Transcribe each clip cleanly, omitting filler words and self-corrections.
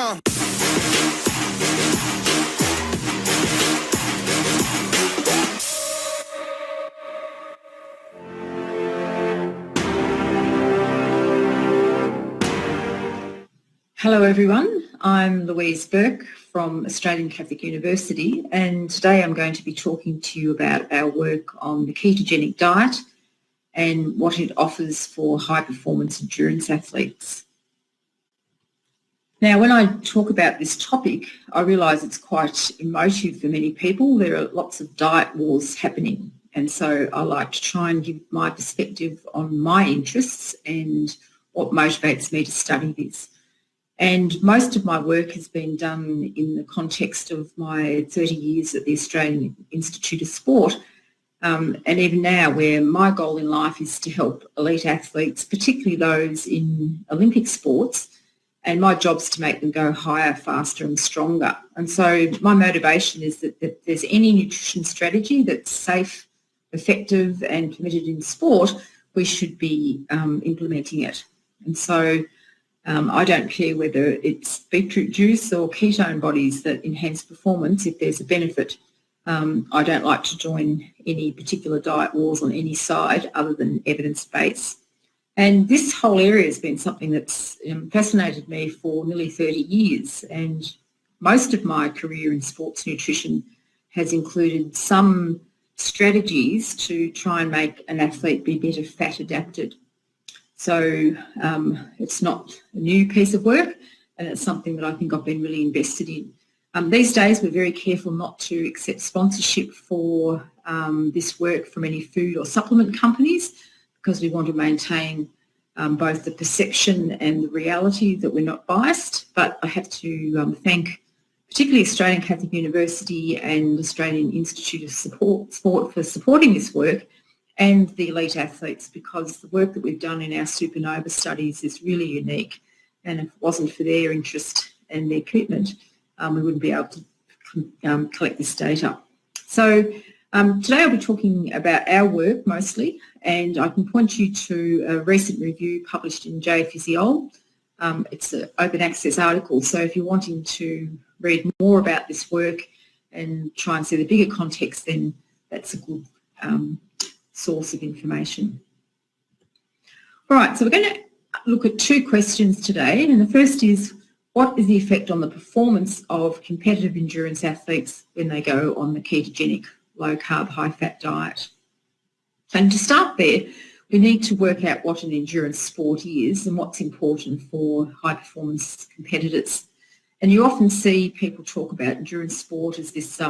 Hello everyone, I'm Louise Burke from Australian Catholic University, and today I'm going to be talking to you about our work on the ketogenic diet and what it offers for high performance endurance athletes. Now when I talk about this topic, I realise it's quite emotive for many people. There are lots of diet wars happening, and so I like to try and give my perspective on my interests and what motivates me to study this. And most of my work has been done in the context of my 30 years at the Australian Institute of Sport, and even now where my goal in life is to help elite athletes, particularly those in Olympic sports, and my job is to make them go higher, faster and stronger. And so my motivation is that if there's any nutrition strategy that's safe, effective and permitted in sport, we should be implementing it. And so I don't care whether it's beetroot juice or ketone bodies that enhance performance. If there's a benefit, I don't like to join any particular diet wars on any side other than evidence-based. And this whole area has been something that's fascinated me for nearly 30 years, and most of my career in sports nutrition has included some strategies to try and make an athlete be better fat adapted. So it's not a new piece of work, and it's something that I think I've been really invested in. These days we're very careful not to accept sponsorship for this work from any food or supplement companies, because we want to maintain both the perception and the reality that we're not biased. But I have to thank particularly Australian Catholic University and Australian Institute of Sport for supporting this work, and the elite athletes, because the work that we've done in our supernova studies is really unique, and if it wasn't for their interest and their commitment, we wouldn't be able to collect this data. So today I'll be talking about our work mostly, and I can point you to a recent review published in JPhysiol. It's an open access article, so if you're wanting to read more about this work and try and see the bigger context, then that's a good source of information. All right, so we're going to look at two questions today, and the first is, what is the effect on the performance of competitive endurance athletes when they go on the ketogenic low-carb, high-fat diet? And to start there, we need to work out what an endurance sport is and what's important for high-performance competitors. And you often see people talk about endurance sport as this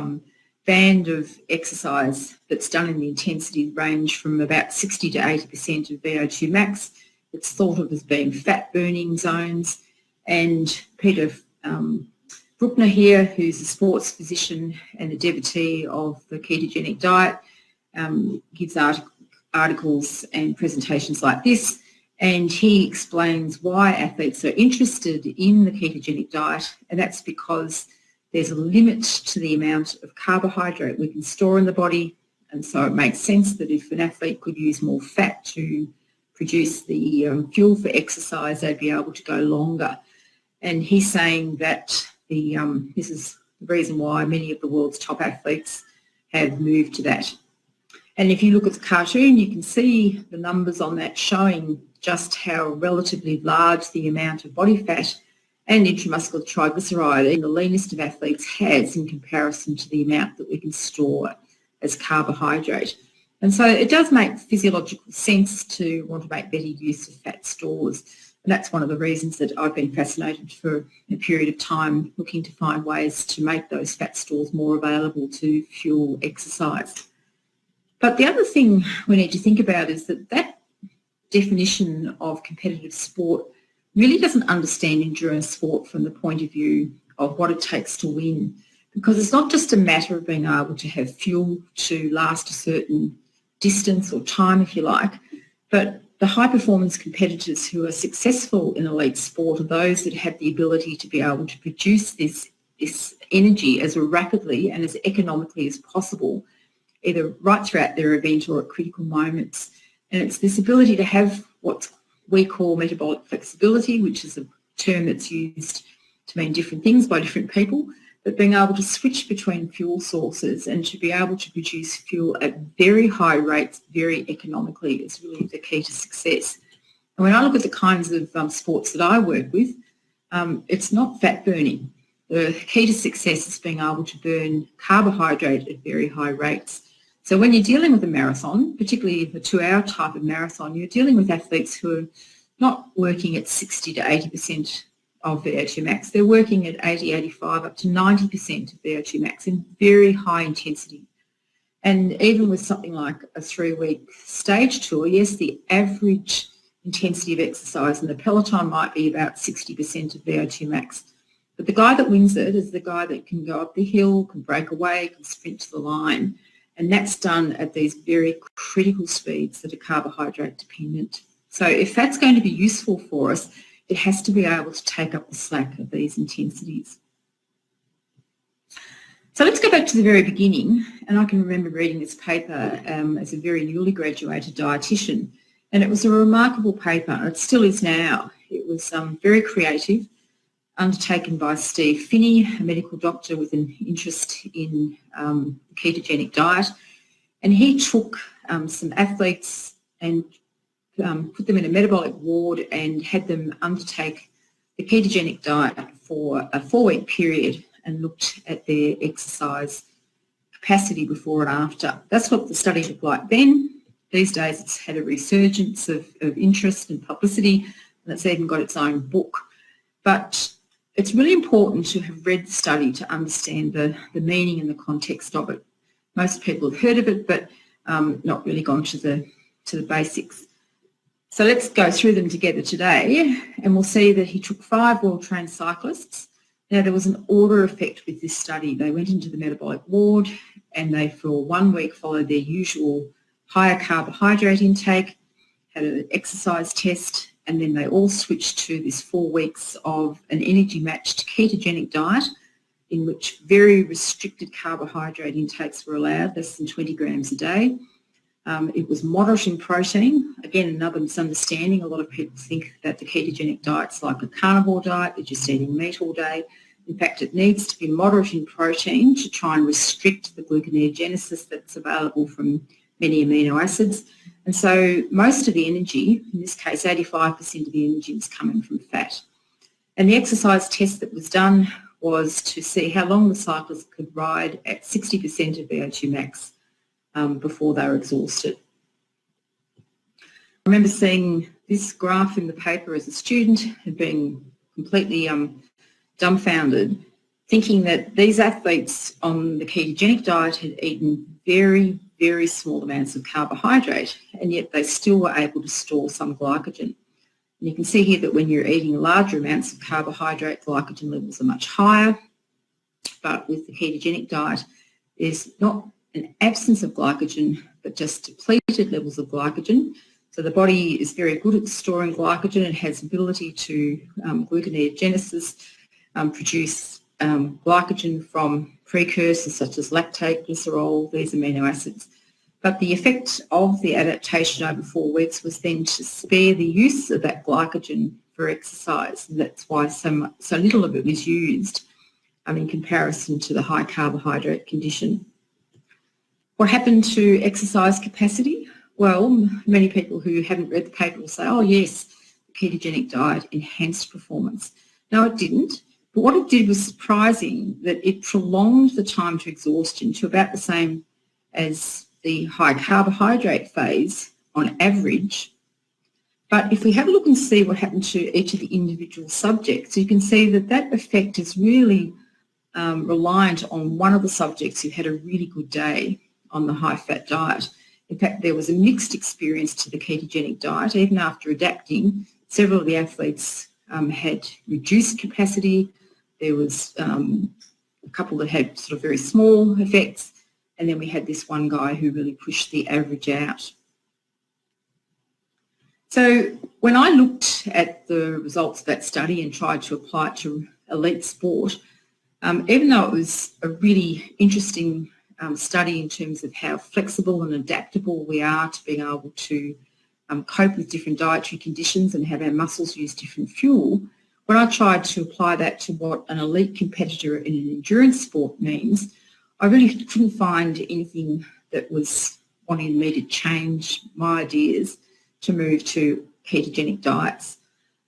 band of exercise that's done in the intensity range from about 60 to 80% of VO2 max. It's thought of as being fat burning zones. And Peter Bruckner here, who's a sports physician and a devotee of the ketogenic diet, gives articles and presentations like this, and he explains why athletes are interested in the ketogenic diet, and that's because there's a limit to the amount of carbohydrate we can store in the body, and so it makes sense that if an athlete could use more fat to produce the fuel for exercise, they'd be able to go longer. And he's saying that this is the reason why many of the world's top athletes have moved to that. And if you look at the cartoon, you can see the numbers on that showing just how relatively large the amount of body fat and intramuscular triglyceride in the leanest of athletes has in comparison to the amount that we can store as carbohydrate. And so it does make physiological sense to want to make better use of fat stores. And that's one of the reasons that I've been fascinated for a period of time looking to find ways to make those fat stores more available to fuel exercise. But the other thing we need to think about is that that definition of competitive sport really doesn't understand endurance sport from the point of view of what it takes to win, because it's not just a matter of being able to have fuel to last a certain distance or time, if you like, but the high-performance competitors who are successful in elite sport are those that have the ability to be able to produce this energy as rapidly and as economically as possible, either right throughout their event or at critical moments. And it's this ability to have what we call metabolic flexibility, which is a term that's used to mean different things by different people, but being able to switch between fuel sources and to be able to produce fuel at very high rates, very economically, is really the key to success. And when I look at the kinds of sports that I work with, it's not fat burning. The key to success is being able to burn carbohydrate at very high rates. So when you're dealing with a marathon, particularly a 2-hour type of marathon, you're dealing with athletes who are not working at 60 to 80% of VO2 max. They're working at 80, 85, up to 90% of VO2 max in very high intensity. And even with something like a 3-week stage tour, yes, the average intensity of exercise in the peloton might be about 60% of VO2 max. But the guy that wins it is the guy that can go up the hill, can break away, can sprint to the line. And that's done at these very critical speeds that are carbohydrate dependent. So if that's going to be useful for us, it has to be able to take up the slack of these intensities. So let's go back to the very beginning. And I can remember reading this paper as a very newly graduated dietitian. And it was a remarkable paper, and it still is now. It was very creative, undertaken by Steve Finney, a medical doctor with an interest in the ketogenic diet. And he took some athletes and put them in a metabolic ward and had them undertake the ketogenic diet for a 4-week period and looked at their exercise capacity before and after. That's what the study looked like then. These days it's had a resurgence of interest and publicity, and it's even got its own book. But it's really important to have read the study to understand the meaning and the context of it. Most people have heard of it, but not really gone to the basics. So let's go through them together today, and we'll see that he took 5 well-trained cyclists. Now, there was an order effect with this study. They went into the metabolic ward and they, for 1 week, followed their usual higher carbohydrate intake, had an exercise test, and then they all switched to this 4 weeks of an energy-matched ketogenic diet in which very restricted carbohydrate intakes were allowed, less than 20 grams a day. It was moderate in protein. Again, another misunderstanding. A lot of people think that the ketogenic diet's like a carnivore diet, they're just eating meat all day. In fact, it needs to be moderate in protein to try and restrict the gluconeogenesis that's available from many amino acids. And so most of the energy, in this case 85% of the energy, was coming from fat. And the exercise test that was done was to see how long the cyclists could ride at 60% of VO2 max before they were exhausted. I remember seeing this graph in the paper as a student and being completely dumbfounded, thinking that these athletes on the ketogenic diet had eaten very, very small amounts of carbohydrate, and yet they still were able to store some glycogen. And you can see here that when you're eating larger amounts of carbohydrate, glycogen levels are much higher. But with the ketogenic diet, there's not an absence of glycogen, but just depleted levels of glycogen. So the body is very good at storing glycogen. It has ability to gluconeogenesis, produce glycogen from precursors such as lactate, glycerol, these amino acids. But the effect of the adaptation over 4 weeks was then to spare the use of that glycogen for exercise. And that's why so little of it was used in comparison to the high carbohydrate condition. What happened to exercise capacity? Well, many people who haven't read the paper will say, oh yes, the ketogenic diet enhanced performance. No, it didn't. But what it did was surprising, that it prolonged the time to exhaustion to about the same as the high carbohydrate phase on average. But if we have a look and see what happened to each of the individual subjects, you can see that that effect is really reliant on one of the subjects who had a really good day on the high-fat diet. In fact, there was a mixed experience to the ketogenic diet. Even after adapting, several of the athletes had reduced capacity. There was a couple that had sort of very small effects, and then we had this one guy who really pushed the average out. So when I looked at the results of that study and tried to apply it to elite sport, even though it was a really interesting study in terms of how flexible and adaptable we are to being able to cope with different dietary conditions and have our muscles use different fuel, when I tried to apply that to what an elite competitor in an endurance sport means, I really couldn't find anything that was wanting me to change my ideas to move to ketogenic diets.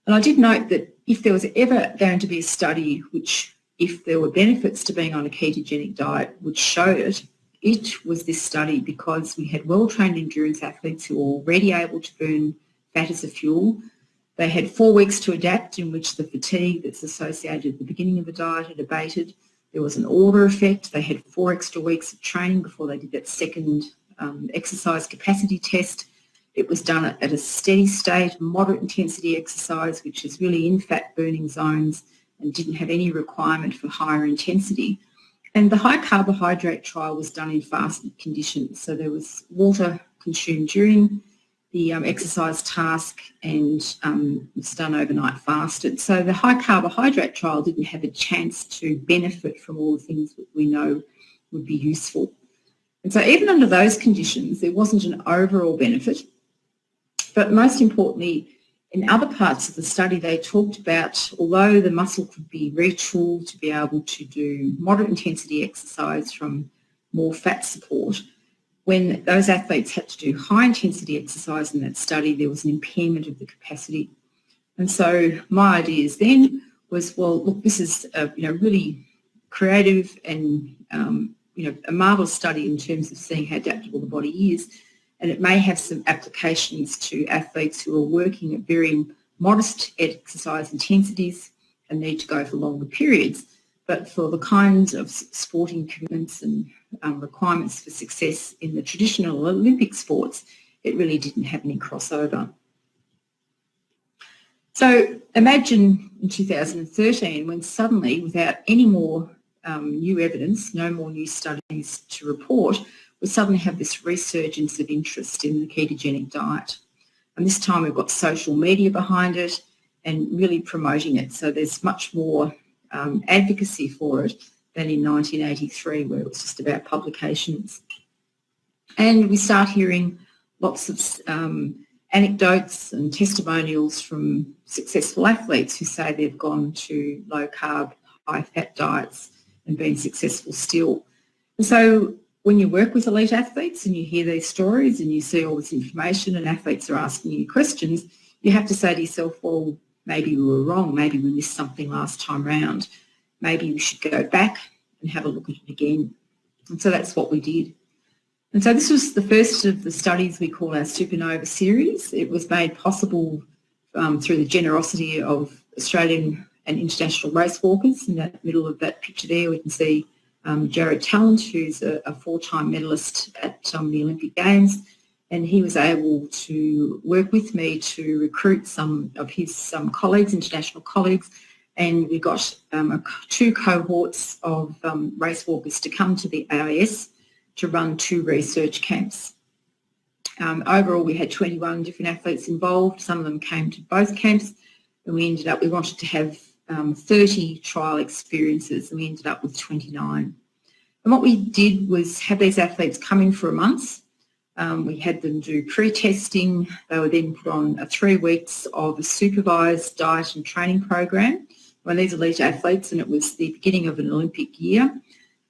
And I did note that if there was ever going to be a study which, if there were benefits to being on a ketogenic diet, would show it, it was this study, because we had well-trained endurance athletes who were already able to burn fat as a fuel. They had 4 weeks to adapt, in which the fatigue that's associated at the beginning of the diet had abated. There was an order effect. They had 4 extra weeks of training before they did that second exercise capacity test. It was done at a steady state, moderate intensity exercise, which is really in fat burning zones and didn't have any requirement for higher intensity. And the high carbohydrate trial was done in fasted conditions. So there was water consumed during the exercise task, and it's done overnight fasted. So the high carbohydrate trial didn't have a chance to benefit from all the things that we know would be useful. And so even under those conditions, there wasn't an overall benefit. But most importantly, in other parts of the study, they talked about, although the muscle could be retooled to be able to do moderate intensity exercise from more fat support, when those athletes had to do high intensity exercise in that study, there was an impairment of the capacity. And so my ideas then was, well, look, this is a really creative and a marvellous study in terms of seeing how adaptable the body is. And it may have some applications to athletes who are working at very modest exercise intensities and need to go for longer periods. But for the kinds of sporting commitments and requirements for success in the traditional Olympic sports, it really didn't have any crossover. So imagine in 2013 when suddenly, without any more new evidence, no more new studies to report, we suddenly have this resurgence of interest in the ketogenic diet. And this time we've got social media behind it and really promoting it. So there's much more advocacy for it than in 1983, where it was just about publications. And we start hearing lots of anecdotes and testimonials from successful athletes who say they've gone to low-carb, high-fat diets and been successful still. And so when you work with elite athletes and you hear these stories and you see all this information and athletes are asking you questions, you have to say to yourself, well, maybe we were wrong, maybe we missed something last time round, maybe we should go back and have a look at it again. And so that's what we did. And so this was the first of the studies we call our Supernova series. It was made possible through the generosity of Australian and international race walkers. In the middle of that picture there, we can see Jared Talent, who's a 4-time medalist at the Olympic Games, and he was able to work with me to recruit some of his colleagues, international colleagues, and we got 2 cohorts of race walkers to come to the AIS to run 2 research camps. Overall, we had 21 different athletes involved. Some of them came to both camps, and we wanted to have 30 trial experiences, and we ended up with 29. And what we did was have these athletes come in for a month. We had them do pre-testing. They were then put on 3 weeks of a supervised diet and training program by these elite athletes, and it was the beginning of an Olympic year.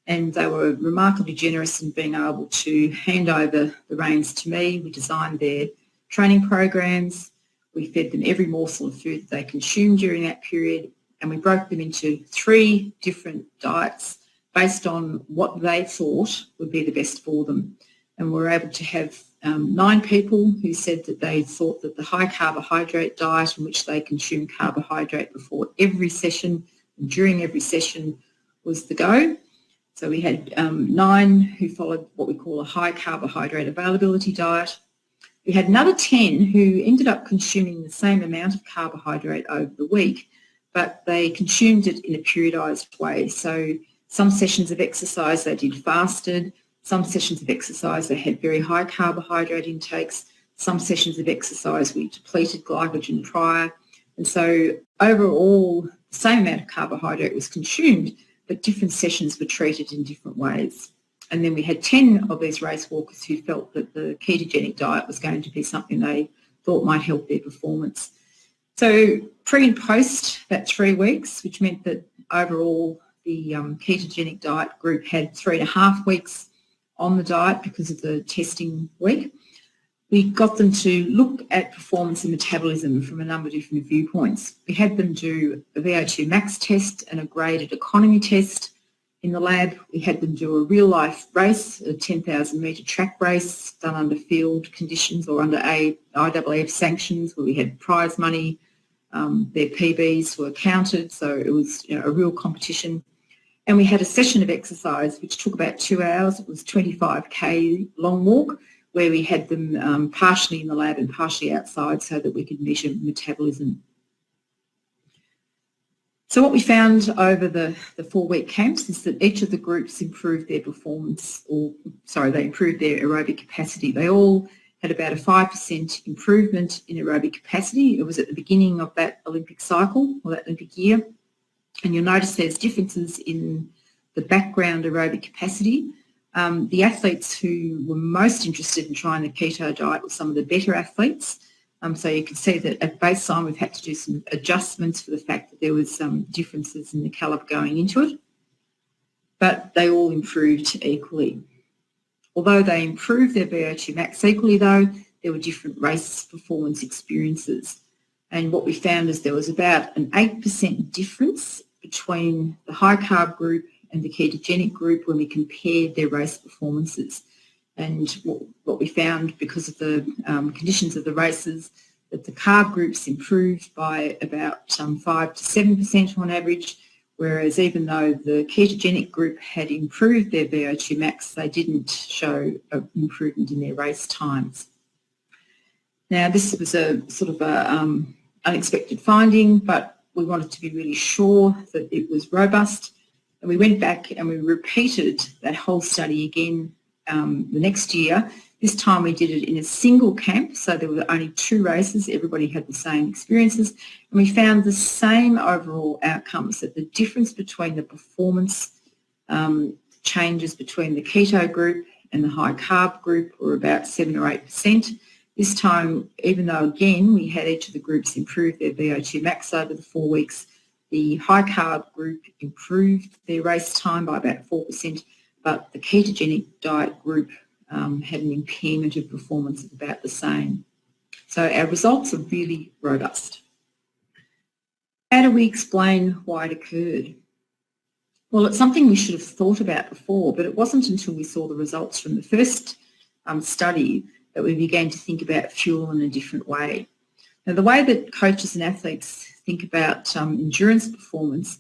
And they were remarkably generous in being able to hand over the reins to me. We designed their training programs. We fed them every morsel of food that they consumed during that period, and we broke them into 3 different diets based on what they thought would be the best for them. And we were able to have 9 people who said that they thought that the high carbohydrate diet, in which they consumed carbohydrate before every session and during every session, was the go. So we had 9 who followed what we call a high carbohydrate availability diet. We had another 10 who ended up consuming the same amount of carbohydrate over the week, but they consumed it in a periodised way. So some sessions of exercise they did fasted, some sessions of exercise they had very high carbohydrate intakes, some sessions of exercise we depleted glycogen prior. And so overall, the same amount of carbohydrate was consumed, but different sessions were treated in different ways. And then we had 10 of these race walkers who felt that the ketogenic diet was going to be something they thought might help their performance. So pre and post, about 3 weeks, which meant that overall the ketogenic diet group had 3.5 weeks on the diet because of the testing week. We got them to look at performance and metabolism from a number of different viewpoints. We had them do a VO2 max test and a graded economy test in the lab. We had them do a real-life race, a 10,000 metre track race done under field conditions or under IAAF sanctions, where we had prize money. Their PBs were counted, so it was a real competition. And we had a session of exercise which took about 2 hours. It was 25k long walk, where we had them partially in the lab and partially outside so that we could measure metabolism. So what we found over the 4-week camps is that each of the groups improved their performance, they improved their aerobic capacity. They all had about a 5% improvement in aerobic capacity. It was at the beginning of that Olympic cycle or that Olympic year. And you'll notice there's differences in the background aerobic capacity. The athletes who were most interested in trying the keto diet were some of the better athletes. So you can see that at baseline we've had to do some adjustments for the fact that there was some differences in the calibre going into it. But they all improved equally. Although they improved their VO2 max equally though, there were different race performance experiences. And what we found is there was about an 8% difference between the high carb group and the ketogenic group when we compared their race performances. And what we found, because of the conditions of the races, that the carb groups improved by about 5 to 7% on average, whereas even though the ketogenic group had improved their VO2 max, they didn't show an improvement in their race times. Now, this was a sort of a unexpected finding, but we wanted to be really sure that it was robust. And we went back and we repeated that whole study again the next year. This time we did it in a single camp, so there were only 2 races. Everybody had the same experiences. And we found the same overall outcomes, that the difference between the performance changes between the keto group and the high carb group were about 7 or 8%. This time, even though again we had each of the groups improve their VO2 max over the 4 weeks, the high carb group improved their race time by about 4%, but the ketogenic diet group had an impairment of performance of about the same. So our results are really robust. How do we explain why it occurred? Well, it's something we should have thought about before, but it wasn't until we saw the results from the first study that we began to think about fuel in a different way. Now, the way that coaches and athletes think about endurance performance,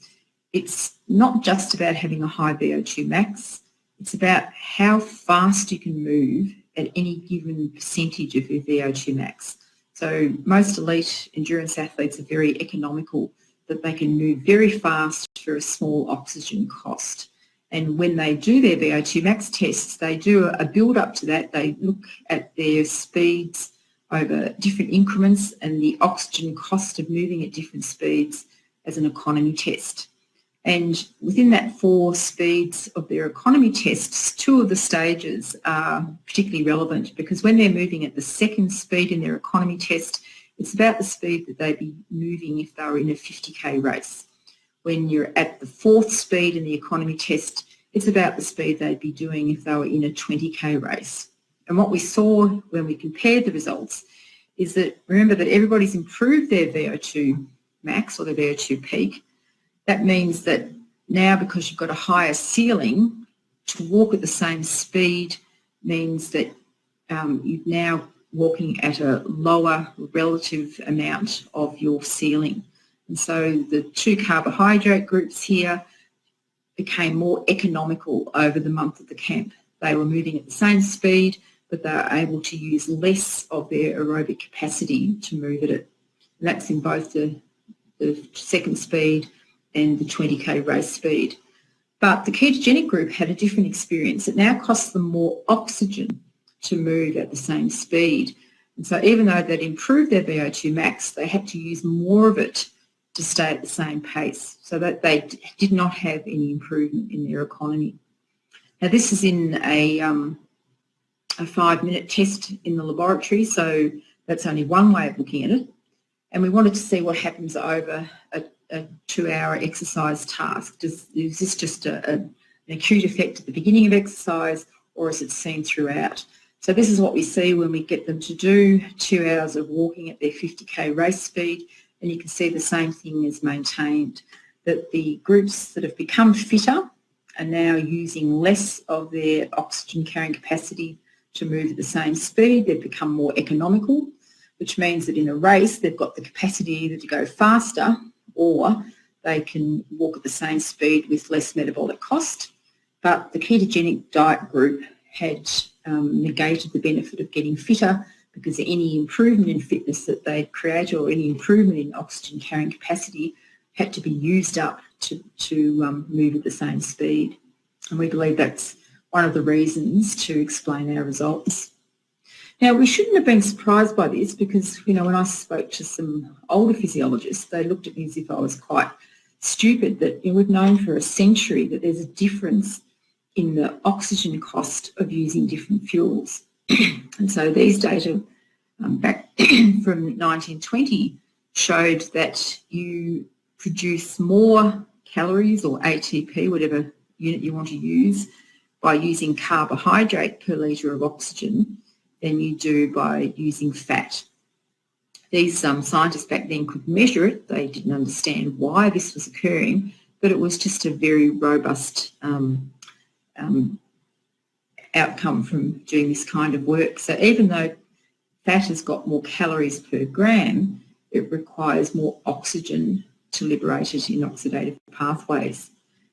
it's not just about having a high VO2 max, it's about how fast you can move at any given percentage of your VO2 max. So most elite endurance athletes are very economical, that they can move very fast for a small oxygen cost. And when they do their VO2 max tests, they do a build up to that. They look at their speeds over different increments and the oxygen cost of moving at different speeds as an economy test. And within that 4 speeds of their economy tests, 2 of the stages are particularly relevant, because when they're moving at the second speed in their economy test, it's about the speed that they'd be moving if they were in a 50k race. When you're at the 4th speed in the economy test, it's about the speed they'd be doing if they were in a 20k race. And what we saw when we compared the results is that, remember that everybody's improved their VO2 max or their VO2 peak. That means that now, because you've got a higher ceiling, to walk at the same speed means that you're now walking at a lower relative amount of your ceiling. And so the 2 carbohydrate groups here became more economical over the month of the camp. They were moving at the same speed, but they were able to use less of their aerobic capacity to move at it. And that's in both the second speed and the 20k race speed. But the ketogenic group had a different experience. It now costs them more oxygen to move at the same speed. And so even though they'd improved their VO2 max, they had to use more of it to stay at the same pace, so that they did not have any improvement in their economy. Now, this is in a 5-minute test in the laboratory, so that's only one way of looking at it. And we wanted to see what happens over a 2-hour exercise task. Is this just an acute effect at the beginning of exercise, or is it seen throughout? So this is what we see when we get them to do 2 hours of walking at their 50k race speed, and you can see the same thing is maintained, that the groups that have become fitter are now using less of their oxygen carrying capacity to move at the same speed. They've become more economical, which means that in a race they've got the capacity either to go faster or they can walk at the same speed with less metabolic cost. But the ketogenic diet group had negated the benefit of getting fitter, because any improvement in fitness that they'd create or any improvement in oxygen carrying capacity had to be used up to move at the same speed. And we believe that's one of the reasons to explain our results. Now, we shouldn't have been surprised by this, because, when I spoke to some older physiologists, they looked at me as if I was quite stupid, that we've known for a century that there's a difference in the oxygen cost of using different fuels. And so these data back from 1920 showed that you produce more calories, or ATP, whatever unit you want to use, by using carbohydrate per litre of oxygen than you do by using fat. These scientists back then could measure it. They didn't understand why this was occurring, but it was just a very robust outcome from doing this kind of work. So even though fat has got more calories per gram, it requires more oxygen to liberate it in oxidative pathways.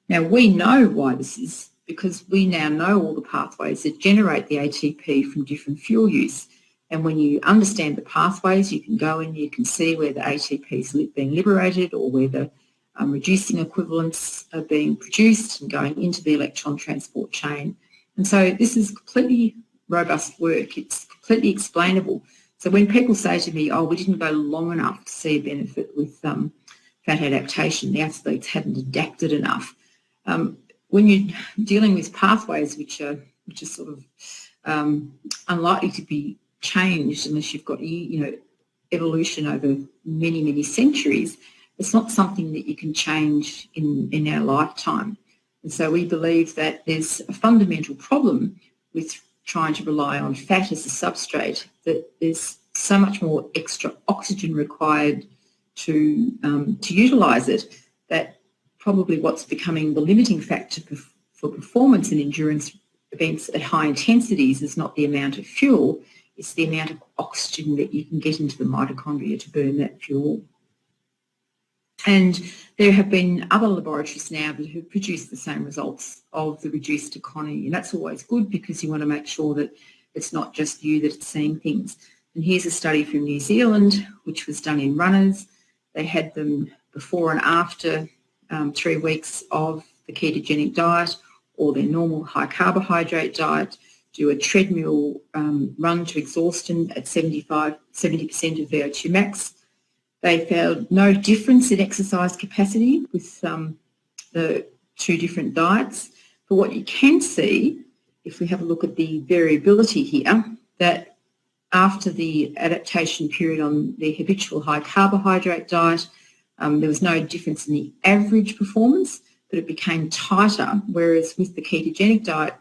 Now, we know why this is, because we now know all the pathways that generate the ATP from different fuel use. And when you understand the pathways, you can go in, you can see where the ATP is being liberated, or where the reducing equivalents are being produced and going into the electron transport chain. And so this is completely robust work. It's completely explainable. So when people say to me, we didn't go long enough to see a benefit with fat adaptation, the athletes hadn't adapted enough. When you're dealing with pathways which are sort of unlikely to be changed unless you've got evolution over many, many centuries, it's not something that you can change in our lifetime. And so we believe that there's a fundamental problem with trying to rely on fat as a substrate, that there's so much more extra oxygen required to utilise it, that probably what's becoming the limiting factor for performance and endurance events at high intensities is not the amount of fuel, it's the amount of oxygen that you can get into the mitochondria to burn that fuel. And there have been other laboratories now that have produced the same results of the reduced economy, and that's always good, because you want to make sure that it's not just you that's seeing things. And here's a study from New Zealand, which was done in runners. They had them before and after 3 weeks of the ketogenic diet or their normal high carbohydrate diet, do a treadmill run to exhaustion at 70% of VO2 max. They found no difference in exercise capacity with the 2 different diets. But what you can see, if we have a look at the variability here, that after the adaptation period on the habitual high carbohydrate diet, there was no difference in the average performance, but it became tighter, whereas with the ketogenic diet,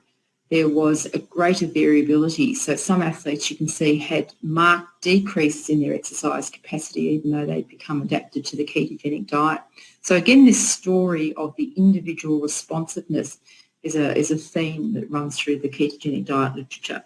there was a greater variability. So some athletes, you can see, had marked decreases in their exercise capacity, even though they'd become adapted to the ketogenic diet. So again, this story of the individual responsiveness is a theme that runs through the ketogenic diet literature.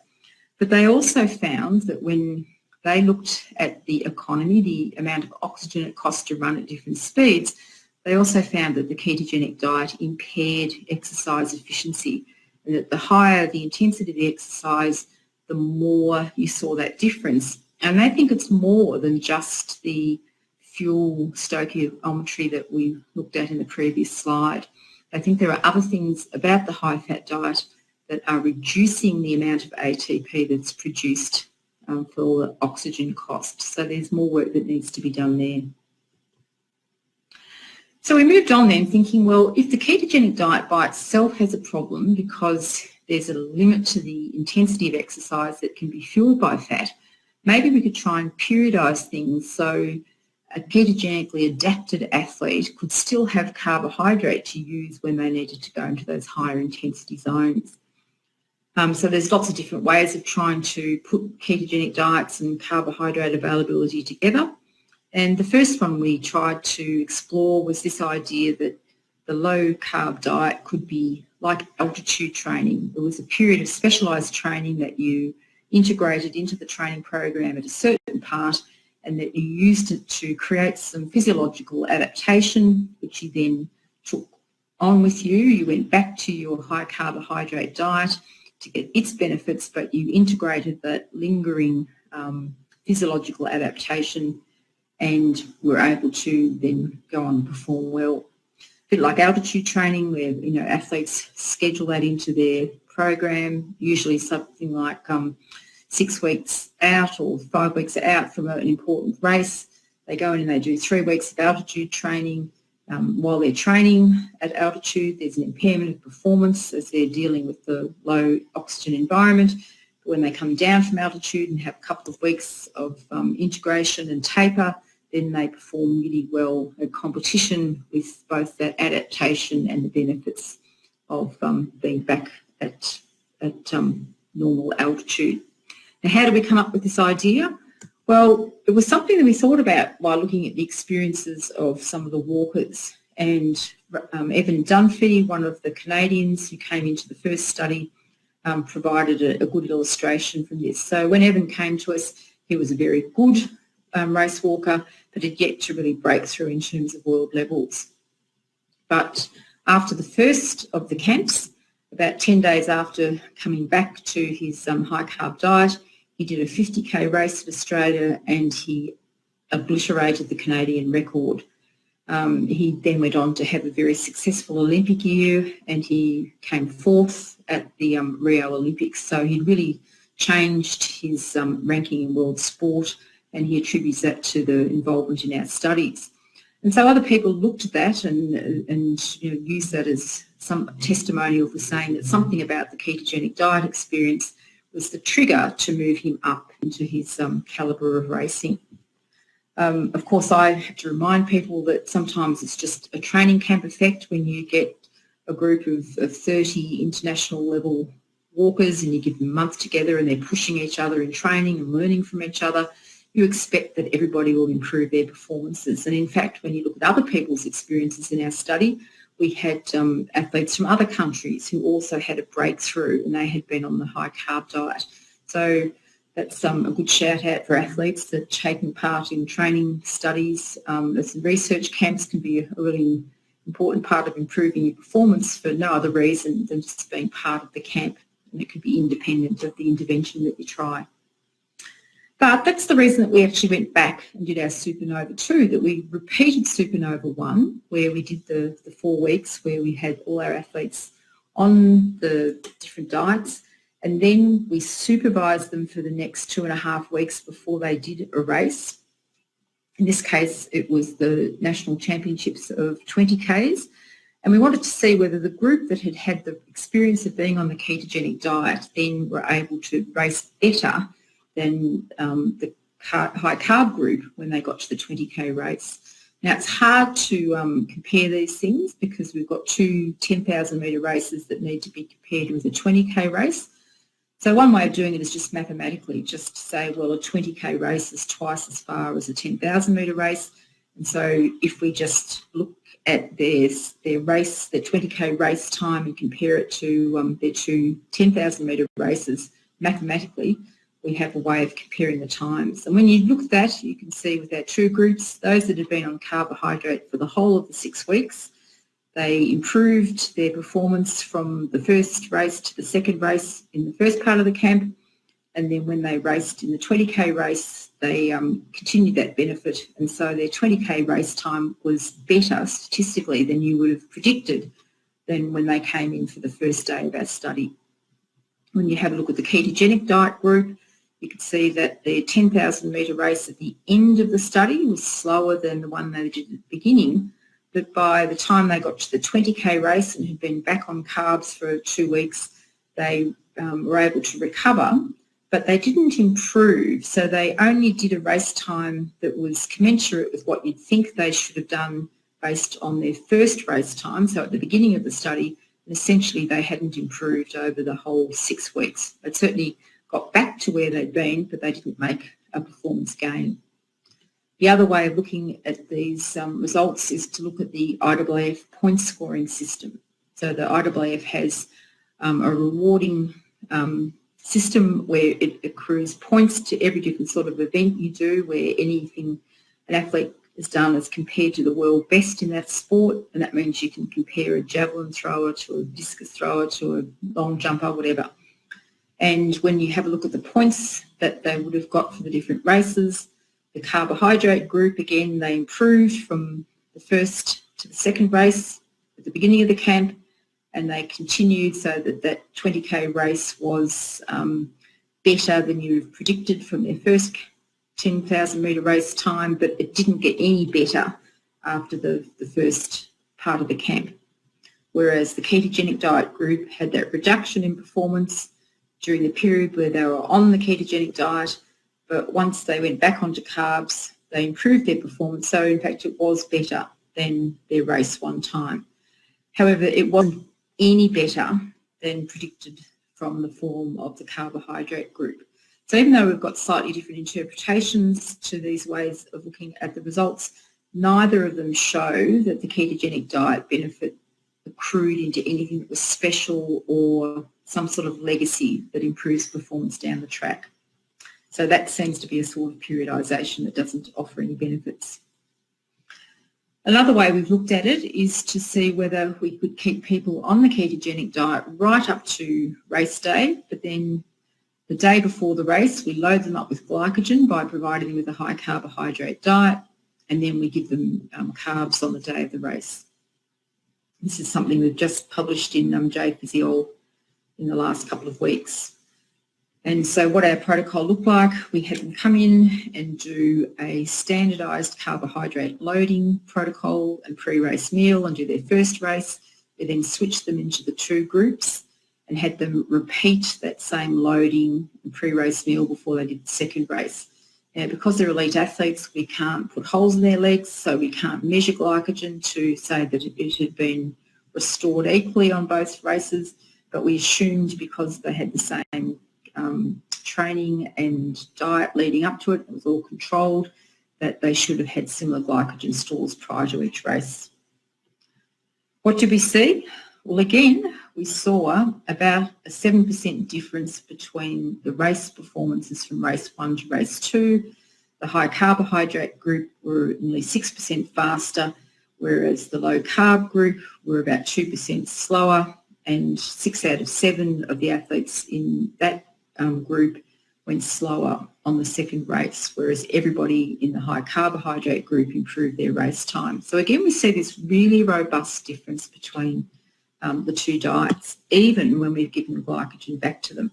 But they also found that when they looked at the economy, the amount of oxygen it costs to run at different speeds, they also found that the ketogenic diet impaired exercise efficiency, and that the higher the intensity of the exercise, the more you saw that difference. And they think it's more than just the fuel stoichiometry that we looked at in the previous slide. I think there are other things about the high-fat diet that are reducing the amount of ATP that's produced for the oxygen cost. So there's more work that needs to be done there. So we moved on then thinking, well, if the ketogenic diet by itself has a problem because there's a limit to the intensity of exercise that can be fueled by fat, maybe we could try and periodise things. So a ketogenically adapted athlete could still have carbohydrate to use when they needed to go into those higher intensity zones. So there's lots of different ways of trying to put ketogenic diets and carbohydrate availability together. And the first one we tried to explore was this idea that the low-carb diet could be like altitude training. There was a period of specialised training that you integrated into the training program at a certain part, and that you used it to create some physiological adaptation, which you then took on with you. You went back to your high carbohydrate diet to get its benefits, but you integrated that lingering physiological adaptation and were able to then go on and perform well. A bit like altitude training, where athletes schedule that into their program, usually something like 6 weeks out or 5 weeks out from an important race. They go in and they do 3 weeks of altitude training. While they're training at altitude, there's an impairment of performance as they're dealing with the low oxygen environment. But when they come down from altitude and have a couple of weeks of integration and taper, then they perform really well at competition with both that adaptation and the benefits of being back at normal altitude. Now, how did we come up with this idea? Well, it was something that we thought about by looking at the experiences of some of the walkers. And Evan Dunphy, one of the Canadians who came into the first study, provided a good illustration from this. So when Evan came to us, he was a very good race walker, but had yet to really break through in terms of world levels. But after the first of the camps, about 10 days after coming back to his high-carb diet, he did a 50k race in Australia and he obliterated the Canadian record. He then went on to have a very successful Olympic year and he came fourth at the Rio Olympics. So he really changed his ranking in world sport, and he attributes that to the involvement in our studies. And so other people looked at that and used that as some testimonial for saying that something about the ketogenic diet experience was the trigger to move him up into his calibre of racing. Of course, I have to remind people that sometimes it's just a training camp effect when you get a group of 30 international level walkers and you give them a month together and they're pushing each other in training and learning from each other. You expect that everybody will improve their performances. And in fact, when you look at other people's experiences in our study, we had athletes from other countries who also had a breakthrough and they had been on the high carb diet. So that's a good shout out for athletes that are taking part in training studies. As research camps can be a really important part of improving your performance for no other reason than just being part of the camp, and it could be independent of the intervention that you try. But that's the reason that we actually went back and did our Supernova 2, that we repeated Supernova 1, where we did the 4 weeks where we had all our athletes on the different diets, and then we supervised them for the next 2.5 weeks before they did a race. In this case, it was the National Championships of 20Ks, and we wanted to see whether the group that had had the experience of being on the ketogenic diet then were able to race better than the high carb group when they got to the 20k race. Now, it's hard to compare these things because we've got 2 10,000 metre races that need to be compared with a 20k race. So one way of doing it is just mathematically, just to say, well, a 20k race is twice as far as a 10,000 metre race. And so if we just look at their race, their 20k race time, and compare it to their 2 10,000 metre races, mathematically, we have a way of comparing the times. And when you look at that, you can see with our 2 groups, those that had been on carbohydrate for the whole of the 6 weeks, they improved their performance from the first race to the second race in the first part of the camp. And then when they raced in the 20k race, they continued that benefit. And so their 20k race time was better statistically than you would have predicted than when they came in for the first day of our study. When you have a look at the ketogenic diet group, you could see that their 10,000 metre race at the end of the study was slower than the one they did at the beginning, but by the time they got to the 20k race and had been back on carbs for 2 weeks, they were able to recover but they didn't improve. So they only did a race time that was commensurate with what you'd think they should have done based on their first race time, so at the beginning of the study, and essentially they hadn't improved over the whole 6 weeks. They'd certainly got back to where they'd been, but they didn't make a performance gain. The other way of looking at these results is to look at the IAAF point scoring system. So the IAAF has a rewarding system where it accrues points to every different sort of event you do, where anything an athlete has done is compared to the world best in that sport, and that means you can compare a javelin thrower to a discus thrower to a long jumper, whatever. And when you have a look at the points that they would have got for the different races, the carbohydrate group, again, they improved from the first to the second race at the beginning of the camp, and they continued so that that 20K race was better than you predicted from their first 10,000 metre race time, but it didn't get any better after the first part of the camp. Whereas the ketogenic diet group had that reduction in performance during the period where they were on the ketogenic diet, but once they went back onto carbs, they improved their performance. So in fact, it was better than their race one time. However, it wasn't any better than predicted from the form of the carbohydrate group. So even though we've got slightly different interpretations to these ways of looking at the results, neither of them show that the ketogenic diet benefit accrued into anything that was special or some sort of legacy that improves performance down the track. So that seems to be a sort of periodisation that doesn't offer any benefits. Another way we've looked at it is to see whether we could keep people on the ketogenic diet right up to race day, but then the day before the race, we load them up with glycogen by providing them with a high carbohydrate diet, and then we give them carbs on the day of the race. This is something we've just published in JPhysiol in the last couple of weeks. And so what our protocol looked like, we had them come in and do a standardised carbohydrate loading protocol and pre-race meal and do their first race. We then switched them into the two groups and had them repeat that same loading and pre-race meal before they did the second race. Now, because they're elite athletes, we can't put holes in their legs, so we can't measure glycogen to say that it had been restored equally on both races, but we assumed because they had the same training and diet leading up to it, it was all controlled, that they should have had similar glycogen stores prior to each race. What did we see? Well, again, we saw about a 7% difference between the race performances from race 1 to race 2. The high carbohydrate group were nearly 6% faster, whereas the low carb group were about 2% slower, and 6 out of 7 of the athletes in that group went slower on the second race, whereas everybody in the high carbohydrate group improved their race time. So again, we see this really robust difference between the two diets, even when we've given glycogen back to them.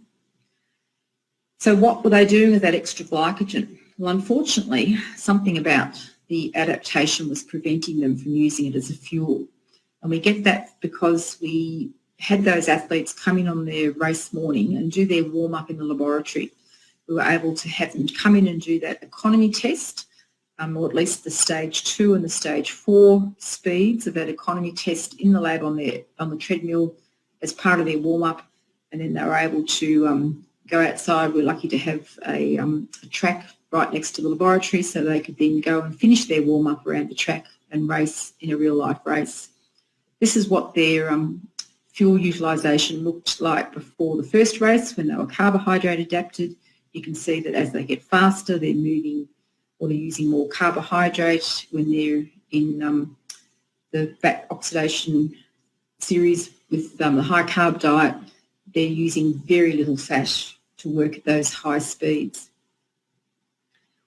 So what were they doing with that extra glycogen? Well, unfortunately, something about the adaptation was preventing them from using it as a fuel. And we get that because we had those athletes come in on their race morning and do their warm-up in the laboratory. We were able to have them come in and do that economy test, or at least the stage 2 and the stage 4 speeds of that economy test in the lab on the treadmill as part of their warm-up, and then they were able to go outside. We're lucky to have a track right next to the laboratory, so they could then go and finish their warm-up around the track and race in a real-life race. This is what their fuel utilisation looked like before the first race when they were carbohydrate adapted. You can see that as they get faster, they're moving or they're using more carbohydrate. When they're in the fat oxidation series with the high carb diet, they're using very little fat to work at those high speeds.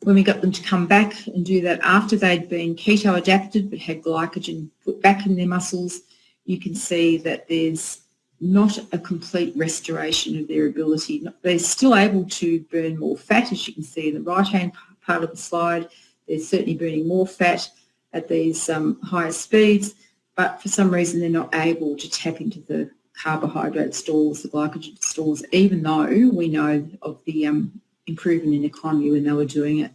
When we got them to come back and do that after they'd been keto adapted but had glycogen put back in their muscles, you can see that there's not a complete restoration of their ability. They're still able to burn more fat, as you can see in the right-hand part of the slide. They're certainly burning more fat at these higher speeds, but for some reason they're not able to tap into the carbohydrate stores, the glycogen stores, even though we know of the improvement in economy when they were doing it.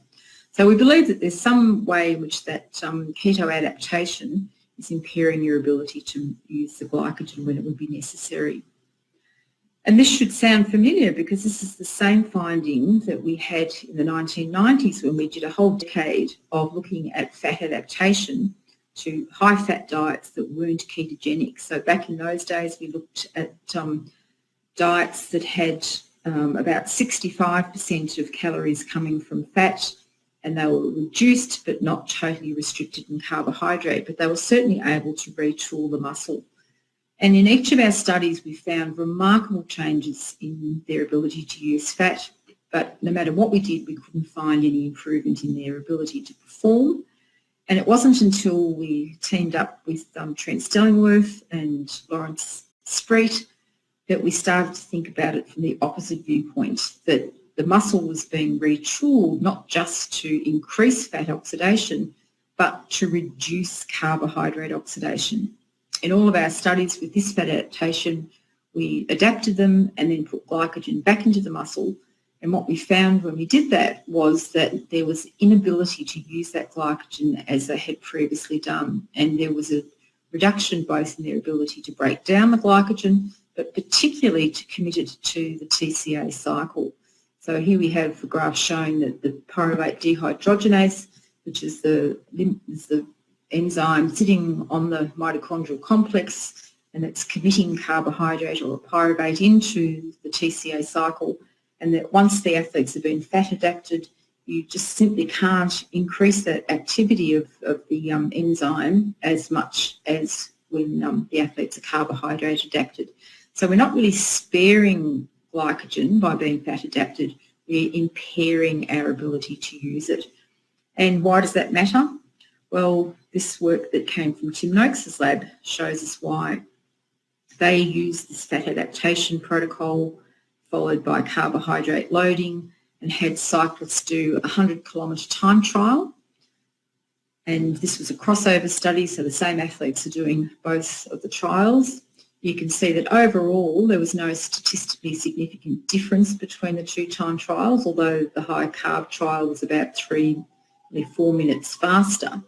So we believe that there's some way in which that keto adaptation is impairing your ability to use the glycogen when it would be necessary. And this should sound familiar because this is the same finding that we had in the 1990s when we did a whole decade of looking at fat adaptation to high-fat diets that weren't ketogenic. So back in those days, we looked at diets that had about 65% of calories coming from fat, and they were reduced but not totally restricted in carbohydrate, but they were certainly able to retool the muscle. And in each of our studies, we found remarkable changes in their ability to use fat, but no matter what we did, we couldn't find any improvement in their ability to perform. And it wasn't until we teamed up with Trent Stellingworth and Lawrence Spreet that we started to think about it from the opposite viewpoint, that the muscle was being retooled not just to increase fat oxidation, but to reduce carbohydrate oxidation. In all of our studies with this fat adaptation, we adapted them and then put glycogen back into the muscle. And what we found when we did that was that there was inability to use that glycogen as they had previously done. And there was a reduction both in their ability to break down the glycogen, but particularly to commit it to the TCA cycle. So here we have a graph showing that the pyruvate dehydrogenase, which is the enzyme sitting on the mitochondrial complex, and it's committing carbohydrate or a pyruvate into the TCA cycle, and that once the athletes have been fat adapted, you just simply can't increase that activity of the enzyme as much as when the athletes are carbohydrate adapted. So we're not really sparing glycogen by being fat adapted, we're impairing our ability to use it. And why does that matter? Well, this work that came from Tim Noakes' lab shows us why. They used this fat adaptation protocol followed by carbohydrate loading and had cyclists do a 100-kilometre time trial. And this was a crossover study, so the same athletes are doing both of the trials. You can see that overall there was no statistically significant difference between the two time trials, although the high carb trial was about 4 minutes faster.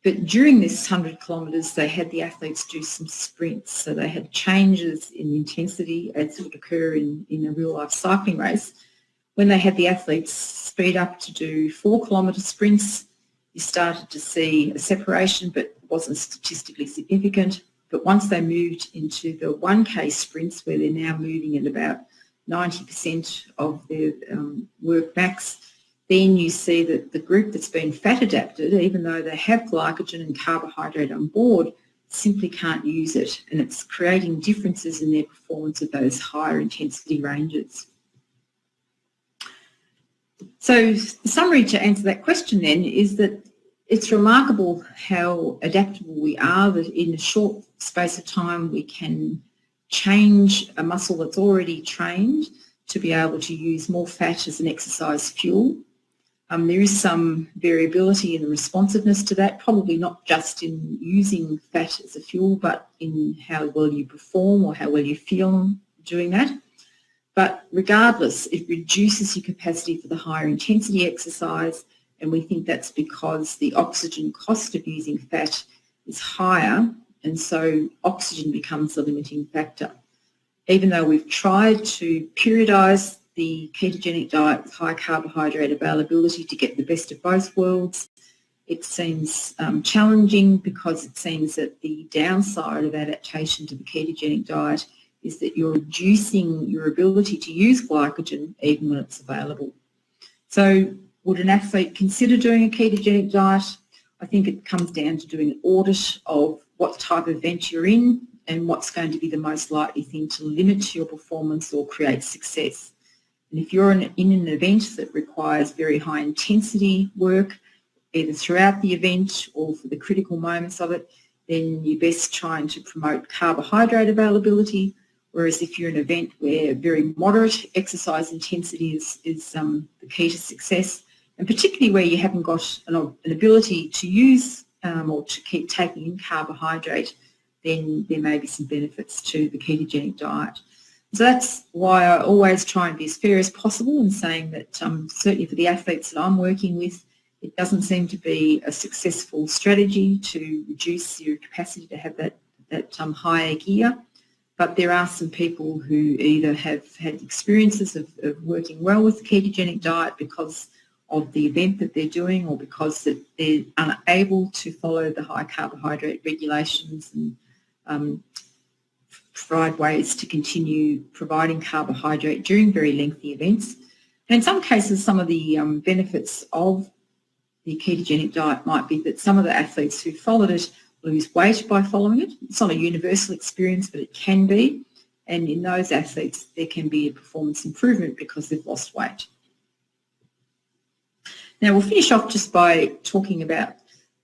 But during this 100 kilometres, they had the athletes do some sprints. So they had changes in intensity as would occur in a real-life cycling race. When they had the athletes speed up to do 4-kilometre sprints, you started to see a separation, but it wasn't statistically significant. But once they moved into the 1K sprints, where they're now moving at about 90% of their work max, then you see that the group that's been fat adapted, even though they have glycogen and carbohydrate on board, simply can't use it, and it's creating differences in their performance of those higher intensity ranges. So the summary to answer that question then is that it's remarkable how adaptable we are, that in a short space of time we can change a muscle that's already trained to be able to use more fat as an exercise fuel. There is some variability in the responsiveness to that, probably not just in using fat as a fuel, but in how well you perform or how well you feel doing that. But regardless, it reduces your capacity for the higher intensity exercise, and we think that's because the oxygen cost of using fat is higher, and so oxygen becomes the limiting factor. Even though we've tried to periodise the ketogenic diet with high carbohydrate availability to get the best of both worlds, it seems challenging, because it seems that the downside of adaptation to the ketogenic diet is that you're reducing your ability to use glycogen even when it's available. So would an athlete consider doing a ketogenic diet? I think it comes down to doing an audit of what type of event you're in and what's going to be the most likely thing to limit your performance or create success. And if you're in an event that requires very high intensity work, either throughout the event or for the critical moments of it, then you're best trying to promote carbohydrate availability. Whereas if you're in an event where very moderate exercise intensity is the key to success, and particularly where you haven't got an ability to use or to keep taking in carbohydrate, then there may be some benefits to the ketogenic diet. So that's why I always try and be as fair as possible in saying that certainly for the athletes that I'm working with, it doesn't seem to be a successful strategy to reduce your capacity to have that higher gear. But there are some people who either have had experiences of working well with the ketogenic diet because of the event that they're doing, or because that they're unable to follow the high carbohydrate regulations and provide ways to continue providing carbohydrate during very lengthy events. And in some cases, some of the benefits of the ketogenic diet might be that some of the athletes who followed it lose weight by following it. It's not a universal experience, but it can be. And in those athletes, there can be a performance improvement because they've lost weight. Now, we'll finish off just by talking about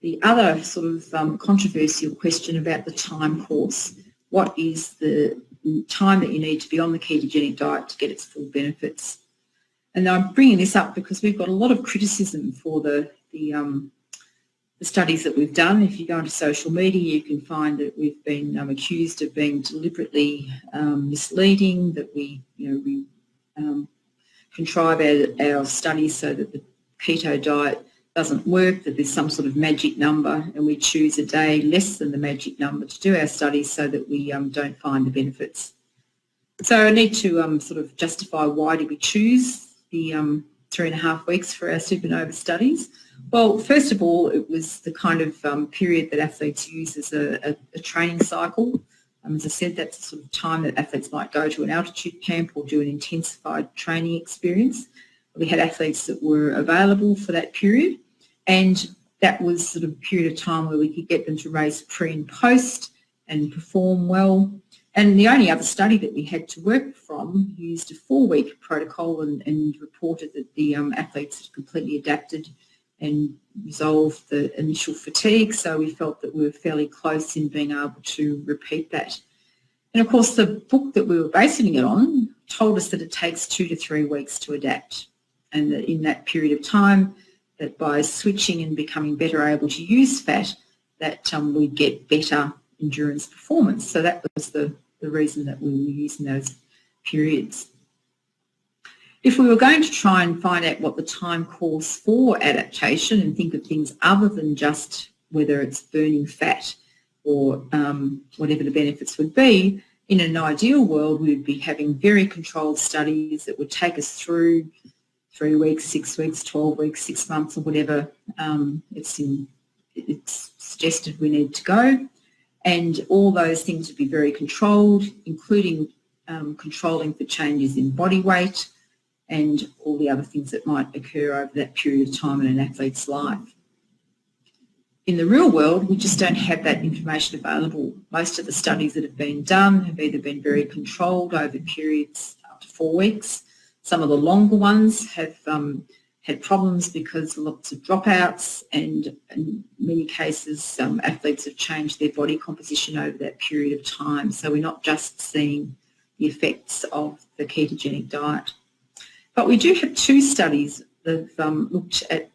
the other sort of controversial question about the time course. What is the time that you need to be on the ketogenic diet to get its full benefits? And I'm bringing this up because we've got a lot of criticism for the studies that we've done. If you go into social media, you can find that we've been accused of being deliberately misleading, that we contrive our studies so that the keto diet doesn't work, that there's some sort of magic number, and we choose a day less than the magic number to do our studies so that we don't find the benefits. So I need to sort of justify why did we choose the 3.5 weeks for our supernova studies. Well, first of all, it was the kind of period that athletes use as a training cycle. As I said, that's the sort of time that athletes might go to an altitude camp or do an intensified training experience. We had athletes that were available for that period, and that was sort of a period of time where we could get them to race pre and post and perform well. And the only other study that we had to work from used a 4-week protocol and reported that the athletes had completely adapted and resolved the initial fatigue, so we felt that we were fairly close in being able to repeat that. And of course, the book that we were basing it on told us that it takes 2 to 3 weeks to adapt, and that in that period of time, that by switching and becoming better able to use fat, that we'd get better endurance performance. So that was the reason that we were using those periods. If we were going to try and find out what the time course for adaptation and think of things other than just whether it's burning fat or whatever the benefits would be, in an ideal world we'd be having very controlled studies that would take us through 3 weeks, 6 weeks, 12 weeks, 6 months, or whatever it's suggested we need to go. And all those things would be very controlled, including controlling for changes in body weight and all the other things that might occur over that period of time in an athlete's life. In the real world, we just don't have that information available. Most of the studies that have been done have either been very controlled over periods up to 4 weeks. Some of the longer ones have had problems because lots of dropouts, and in many cases athletes have changed their body composition over that period of time. So we're not just seeing the effects of the ketogenic diet. But we do have 2 studies that have looked at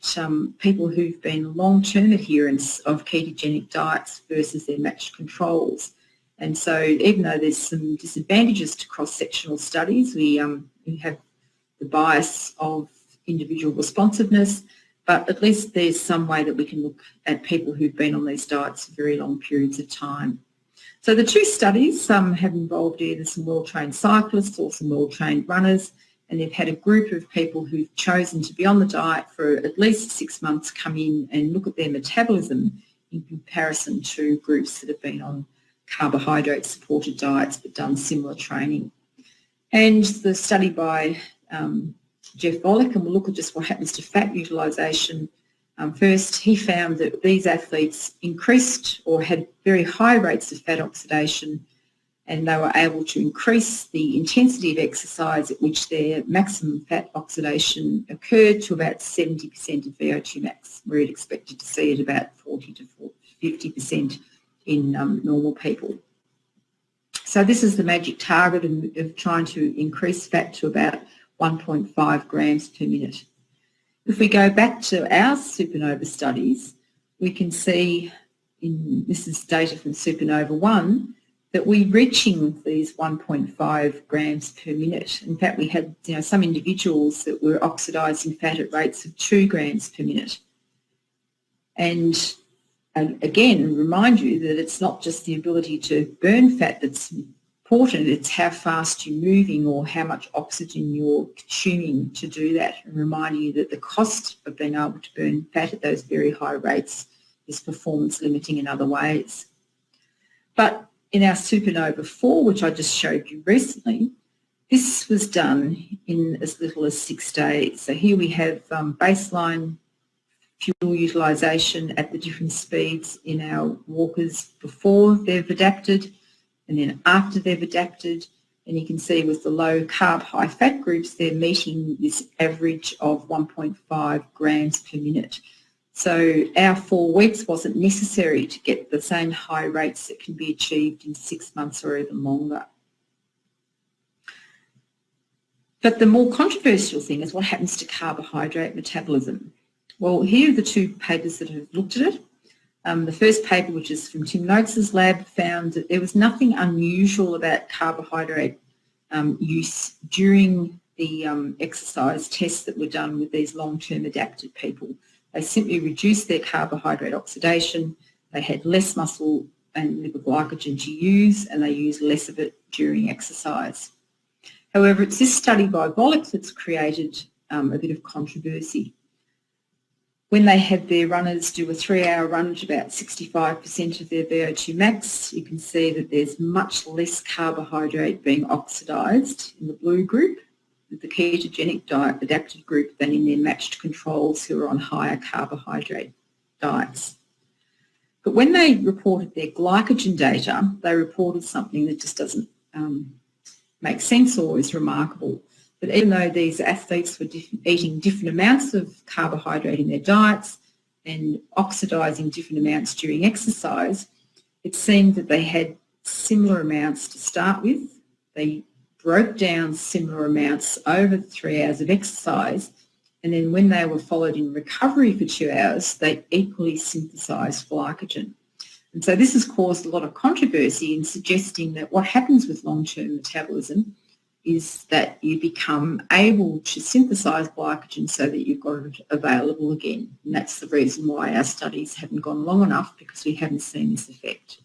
people who've been long-term adherents of ketogenic diets versus their matched controls. And so even though there's some disadvantages to cross-sectional studies, we have the bias of individual responsiveness, but at least there's some way that we can look at people who've been on these diets for very long periods of time. So the 2 studies have involved either some well-trained cyclists or some well-trained runners, and they've had a group of people who've chosen to be on the diet for at least 6 months come in and look at their metabolism in comparison to groups that have been on carbohydrate-supported diets but done similar training. And the study by Jeff Volek, and we'll look at just what happens to fat utilisation. First, he found that these athletes increased or had very high rates of fat oxidation, and they were able to increase the intensity of exercise at which their maximum fat oxidation occurred to about 70% of VO2 max, where you'd expected to see it about 40 to 50% in normal people. So this is the magic target of trying to increase fat to about 1.5 grams per minute. If we go back to our supernova studies, we can see this is data from Supernova 1, that we're reaching these 1.5 grams per minute. In fact, we had some individuals that were oxidising fat at rates of 2 grams per minute. And again, remind you that it's not just the ability to burn fat that's important, it's how fast you're moving or how much oxygen you're consuming to do that, and reminding you that the cost of being able to burn fat at those very high rates is performance limiting in other ways. But in our Supernova 4, which I just showed you recently, this was done in as little as 6 days. So here we have baseline fuel utilisation at the different speeds in our walkers before they've adapted and then after they've adapted. And you can see with the low carb, high fat groups, they're meeting this average of 1.5 grams per minute. So our 4 weeks wasn't necessary to get the same high rates that can be achieved in 6 months or even longer. But the more controversial thing is what happens to carbohydrate metabolism. Well, here are the 2 papers that have looked at it. The first paper, which is from Tim Noakes' lab, found that there was nothing unusual about carbohydrate use during the exercise tests that were done with these long-term adapted people. They simply reduced their carbohydrate oxidation, they had less muscle and liver glycogen to use, and they used less of it during exercise. However, it's this study by Burke that's created a bit of controversy. When they had their runners do a 3-hour run at about 65% of their VO2 max, you can see that there's much less carbohydrate being oxidised in the blue group, with the ketogenic diet adapted group, than in their matched controls who are on higher carbohydrate diets. But when they reported their glycogen data, they reported something that just doesn't make sense or is remarkable. But even though these athletes were eating different amounts of carbohydrate in their diets and oxidising different amounts during exercise, it seemed that they had similar amounts to start with. They broke down similar amounts over 3 hours of exercise, and then when they were followed in recovery for 2 hours, they equally synthesised glycogen. And so this has caused a lot of controversy in suggesting that what happens with long-term metabolism is that you become able to synthesise glycogen so that you've got it available again. And that's the reason why our studies haven't gone long enough, because we haven't seen this effect.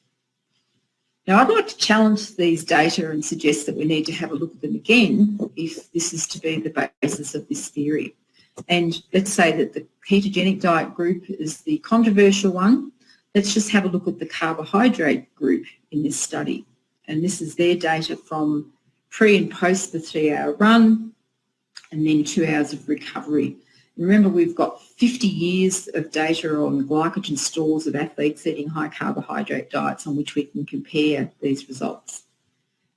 Now, I'd like to challenge these data and suggest that we need to have a look at them again if this is to be the basis of this theory. And let's say that the ketogenic diet group is the controversial one. Let's just have a look at the carbohydrate group in this study. And this is their data from pre and post the 3-hour run and then 2 hours of recovery. Remember, we've got 50 years of data on glycogen stores of athletes eating high carbohydrate diets on which we can compare these results.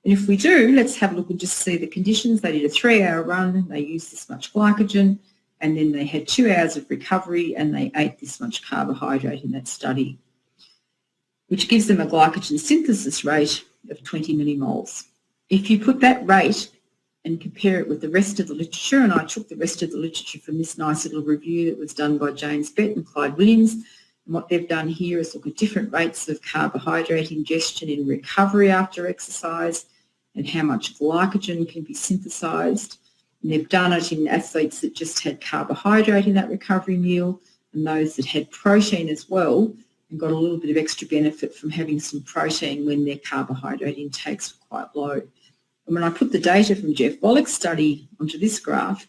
And if we do, let's have a look and just see the conditions. They did a 3-hour run, they used this much glycogen, and then they had 2 hours of recovery and they ate this much carbohydrate in that study, which gives them a glycogen synthesis rate of 20 millimoles. If you put that rate and compare it with the rest of the literature, and I took the rest of the literature from this nice little review that was done by James Bett and Clyde Williams, and what they've done here is look at different rates of carbohydrate ingestion in recovery after exercise and how much glycogen can be synthesised. And they've done it in athletes that just had carbohydrate in that recovery meal and those that had protein as well, and got a little bit of extra benefit from having some protein when their carbohydrate intakes were quite low. And when I put the data from Jeff Bollock's study onto this graph,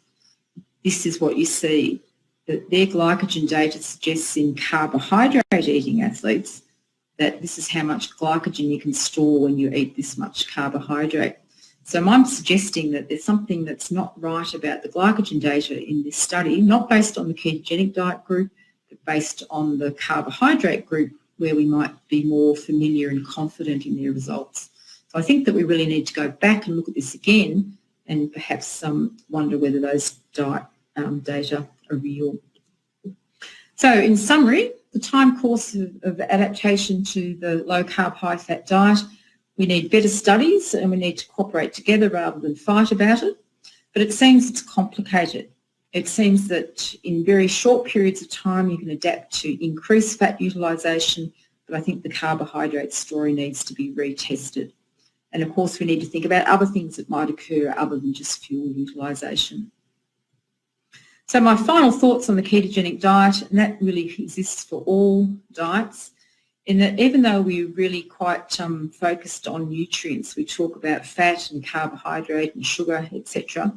this is what you see, that their glycogen data suggests in carbohydrate eating athletes that this is how much glycogen you can store when you eat this much carbohydrate. So I'm suggesting that there's something that's not right about the glycogen data in this study, not based on the ketogenic diet group, but based on the carbohydrate group, where we might be more familiar and confident in their results. So I think that we really need to go back and look at this again and perhaps wonder whether those diet data are real. So in summary, the time course of adaptation to the low carb, high fat diet, we need better studies and we need to cooperate together rather than fight about it. But it seems it's complicated. It seems that in very short periods of time you can adapt to increase fat utilisation but I think the carbohydrate story needs to be retested. And of course, we need to think about other things that might occur other than just fuel utilisation. So my final thoughts on the ketogenic diet, and that really exists for all diets, in that even though we're really quite focused on nutrients, we talk about fat and carbohydrate and sugar, etc.,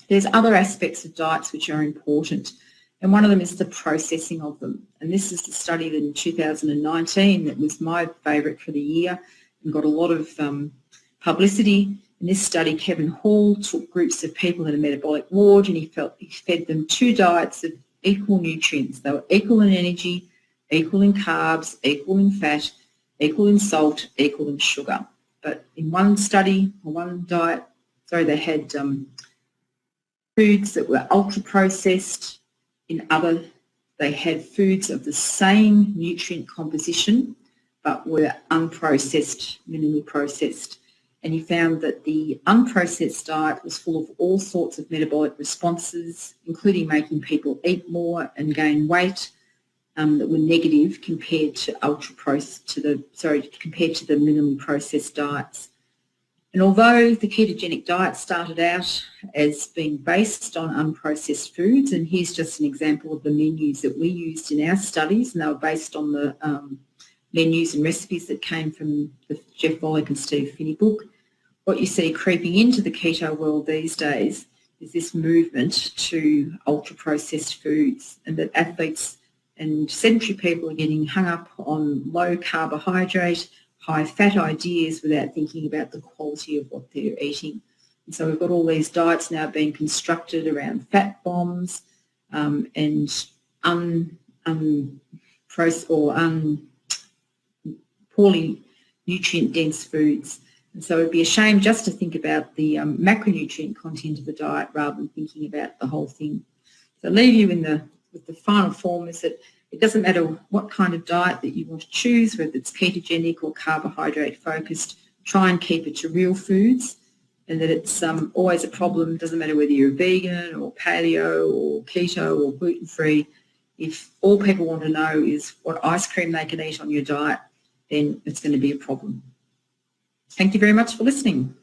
there's other aspects of diets which are important, and one of them is the processing of them. And this is the study in 2019 that was my favourite for the year and got a lot of publicity. In this study, Kevin Hall took groups of people in a metabolic ward and he fed them 2 diets of equal nutrients. They were equal in energy, equal in carbs, equal in fat, equal in salt, equal in sugar. But in one study, or one diet, they had foods that were ultra-processed. In other, they had foods of the same nutrient composition but were unprocessed, minimally processed. And he found that the unprocessed diet was full of all sorts of metabolic responses, including making people eat more and gain weight, that were negative compared to compared to the minimally processed diets. And although the ketogenic diet started out as being based on unprocessed foods, and here's just an example of the menus that we used in our studies, and they were based on the menus and recipes that came from the Jeff Volek and Steve Finney book, what you see creeping into the keto world these days is this movement to ultra-processed foods, and that athletes and sedentary people are getting hung up on low carbohydrate, high fat ideas without thinking about the quality of what they're eating. And so we've got all these diets now being constructed around fat bombs and poorly nutrient-dense foods. And so it'd be a shame just to think about the macronutrient content of the diet rather than thinking about the whole thing. So I'll leave you with the final form is that it doesn't matter what kind of diet that you want to choose, whether it's ketogenic or carbohydrate focused, try and keep it to real foods, and that it's always a problem. It doesn't matter whether you're a vegan or paleo or keto or gluten-free. If all people want to know is what ice cream they can eat on your diet, then it's going to be a problem. Thank you very much for listening.